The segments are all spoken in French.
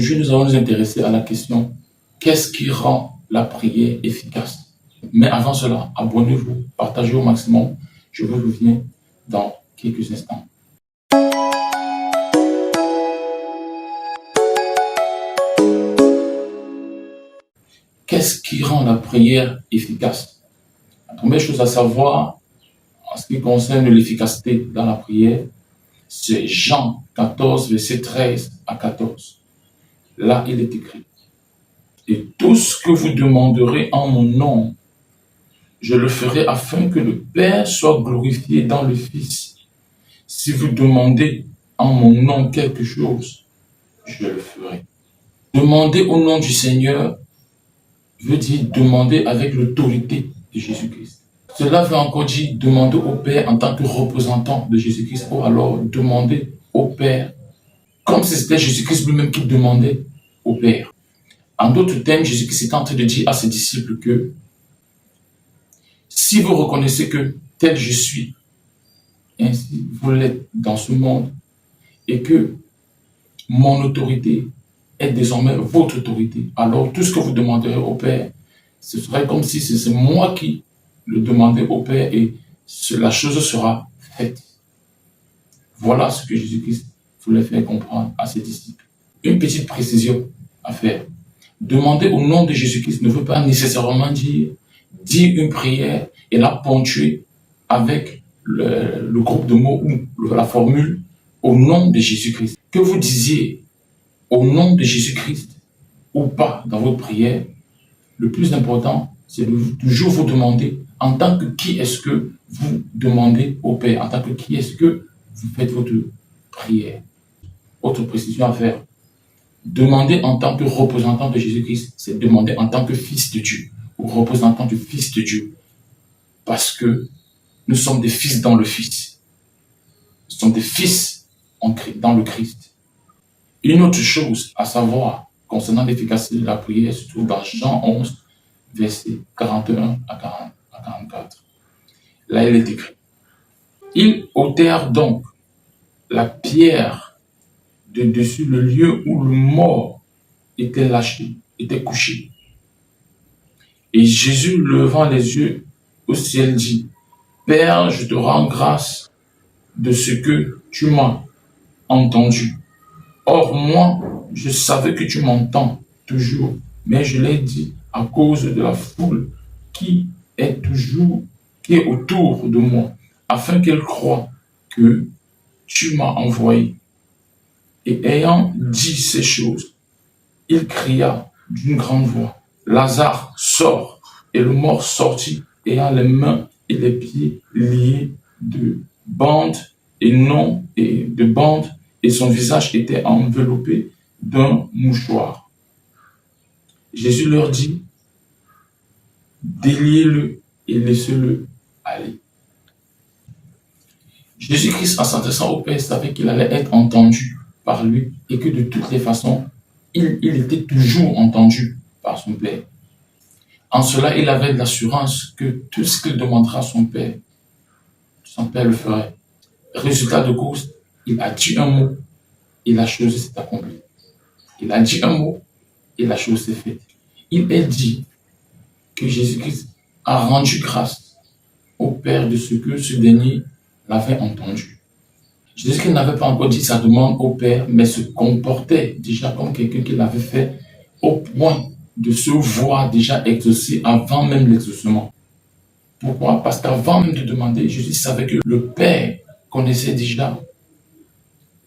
Aujourd'hui, nous allons nous intéresser à la question qu'est-ce qui rend la prière efficace? Mais avant cela, abonnez-vous, partagez au maximum. Je vous reviens dans quelques instants. Qu'est-ce qui rend la prière efficace? La première chose à savoir, en ce qui concerne l'efficacité dans la prière, c'est Jean 14, verset 13 à 14. Là, il est écrit: et tout ce que vous demanderez en mon nom, je le ferai afin que le Père soit glorifié dans le Fils. Si vous demandez en mon nom quelque chose, je le ferai. Demander au nom du Seigneur veut dire demander avec l'autorité de Jésus-Christ. Cela veut encore dire demander au Père en tant que représentant de Jésus-Christ, ou alors demander au Père comme si c'était Jésus-Christ lui-même qui demandait au Père. En d'autres termes, Jésus-Christ est en train de dire à ses disciples que si vous reconnaissez que tel je suis, ainsi vous l'êtes dans ce monde, et que mon autorité est désormais votre autorité, alors tout ce que vous demanderez au Père, ce serait comme si c'est moi qui le demandais au Père et la chose sera faite. Voilà ce que Jésus-Christ voulait faire comprendre à ses disciples. Une petite précision à faire. Demander au nom de Jésus-Christ ne veut pas nécessairement dire une prière et la ponctuer avec le groupe de mots ou la formule au nom de Jésus-Christ. Que vous disiez au nom de Jésus-Christ ou pas dans votre prière, le plus important, c'est de toujours vous demander en tant que qui est-ce que vous demandez au Père, en tant que qui est-ce que vous faites votre prière. Autre précision à faire. Demander en tant que représentant de Jésus-Christ, c'est demander en tant que fils de Dieu ou représentant du Fils de Dieu. Parce que nous sommes des fils dans le Fils. Nous sommes des fils dans le Christ. Une autre chose à savoir concernant l'efficacité de la prière se trouve dans Jean 11, versets 41 à 44. Là, il est écrit: ils ôtèrent donc la pierre de dessus le lieu où le mort était lâché, était couché. Et Jésus, levant les yeux au ciel, dit: Père, je te rends grâce de ce que tu m'as entendu. Or, moi, je savais que tu m'entends toujours, mais je l'ai dit à cause de la foule qui est autour de moi, afin qu'elle croie que tu m'as envoyé. Et ayant dit ces choses, il cria d'une grande voix: Lazare, sort! Et le mort sortit, ayant les mains et les pieds liés de bandes et son visage était enveloppé d'un mouchoir. Jésus leur dit: déliez-le et laissez-le aller. Jésus-Christ, en s'adressant au Père, savait qu'il allait être entendu par lui et que de toutes les façons, il était toujours entendu par son Père. En cela, il avait l'assurance que tout ce qu'il demandera à son Père le ferait. Résultat de course, il a dit un mot et la chose s'est accomplie. Il a dit un mot et la chose s'est faite. Il est dit que Jésus-Christ a rendu grâce au Père de ce que ce dernier l'avait entendu. Jésus-Christ n'avait pas encore dit sa demande au Père, mais se comportait déjà comme quelqu'un qui l'avait fait au point de se voir déjà exaucé avant même l'exaucement. Pourquoi? Parce qu'avant même de demander, Jésus savait que le Père connaissait déjà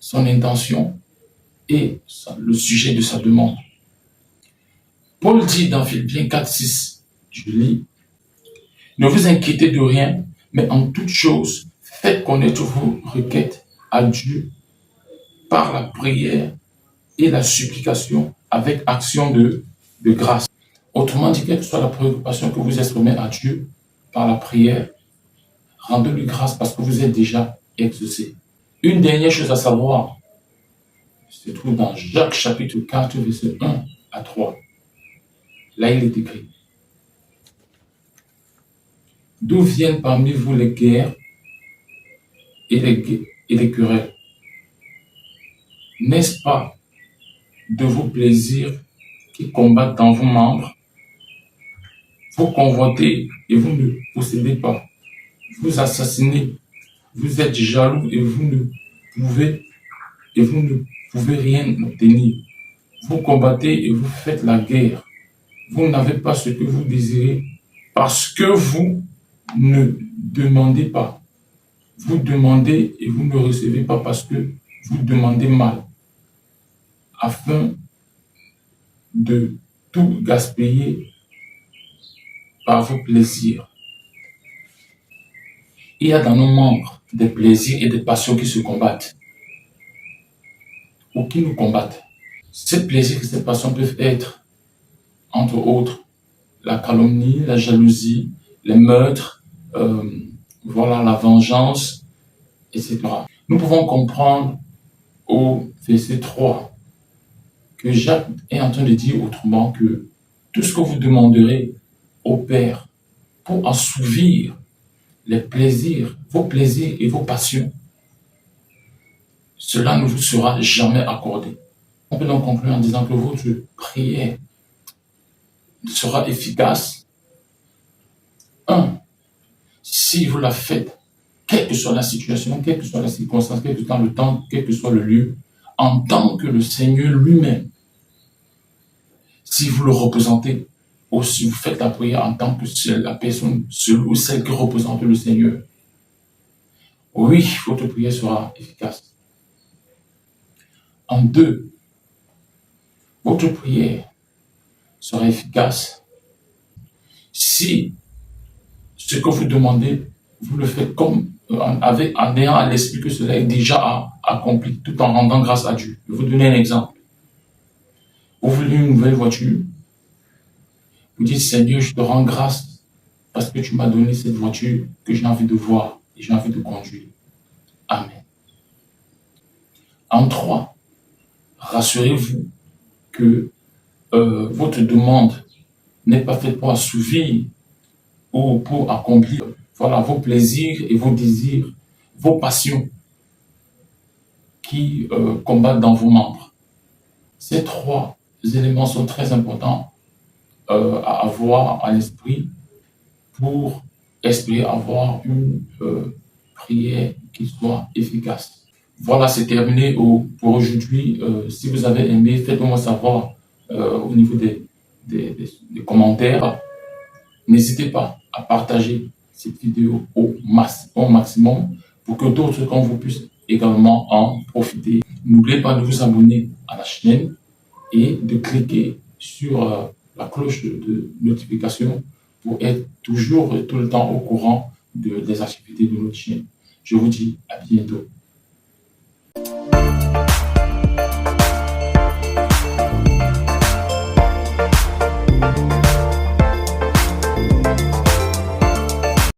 son intention et le sujet de sa demande. Paul dit dans Philippiens 4, 6, je lis: ne vous inquiétez de rien, mais en toute chose, faites connaître vos requêtes à Dieu par la prière et la supplication avec action de grâce. Autrement dit, quelle que soit la préoccupation que vous exprimez à Dieu par la prière, rendez-lui grâce parce que vous êtes déjà exaucé. Une dernière chose à savoir se trouve dans Jacques chapitre 4, verset 1 à 3. Là, il est écrit: d'où viennent parmi vous les guerres et les querelles? N'est-ce pas de vos plaisirs qui combattent dans vos membres. Vous convoitez et vous ne possédez pas. Vous assassinez, vous êtes jaloux et vous ne pouvez rien obtenir. Vous combattez et vous faites la guerre. Vous n'avez pas ce que vous désirez parce que vous ne demandez pas. Vous demandez et vous ne recevez pas parce que vous demandez mal, afin de tout gaspiller par vos plaisirs. Il y a dans nos membres des plaisirs et des passions qui se combattent ou qui nous combattent. Ces plaisirs et ces passions peuvent être, entre autres, la calomnie, la jalousie, les meurtres, la vengeance, etc. Nous pouvons comprendre au verset 3 que Jacques est en train de dire autrement que tout ce que vous demanderez au Père pour assouvir les plaisirs, vos plaisirs et vos passions, cela ne vous sera jamais accordé. On peut donc conclure en disant que votre prière sera efficace. Si vous la faites, quelle que soit la situation, quelle que soit la circonstance, quel que soit le temps, quel que soit le lieu, en tant que le Seigneur lui-même. Si vous le représentez, ou si vous faites la prière en tant que la personne, celui ou celle qui représente le Seigneur, oui, votre prière sera efficace. En 2, votre prière sera efficace si ce que vous demandez, vous le faites comme en ayant à l'esprit que cela est déjà accompli, tout en rendant grâce à Dieu. Je vais vous donner un exemple. Vous voulez une nouvelle voiture, vous dites, Seigneur, je te rends grâce parce que tu m'as donné cette voiture que j'ai envie de voir et j'ai envie de conduire. Amen. En 3, rassurez-vous que votre demande n'est pas faite pour assouvir ou pour accomplir vos plaisirs et vos désirs, vos passions qui combattent dans vos membres. Ces 3 éléments sont très importants à avoir à l'esprit pour espérer avoir une prière qui soit efficace. Voilà, c'est terminé pour aujourd'hui. Si vous avez aimé, faites-moi savoir au niveau des commentaires. N'hésitez pas à partager cette vidéo au maximum pour que d'autres comme vous puissent également en profiter. N'oubliez pas de vous abonner à la chaîne et de cliquer sur la cloche de notification pour être toujours et tout le temps au courant des activités de notre chaîne. Je vous dis à bientôt.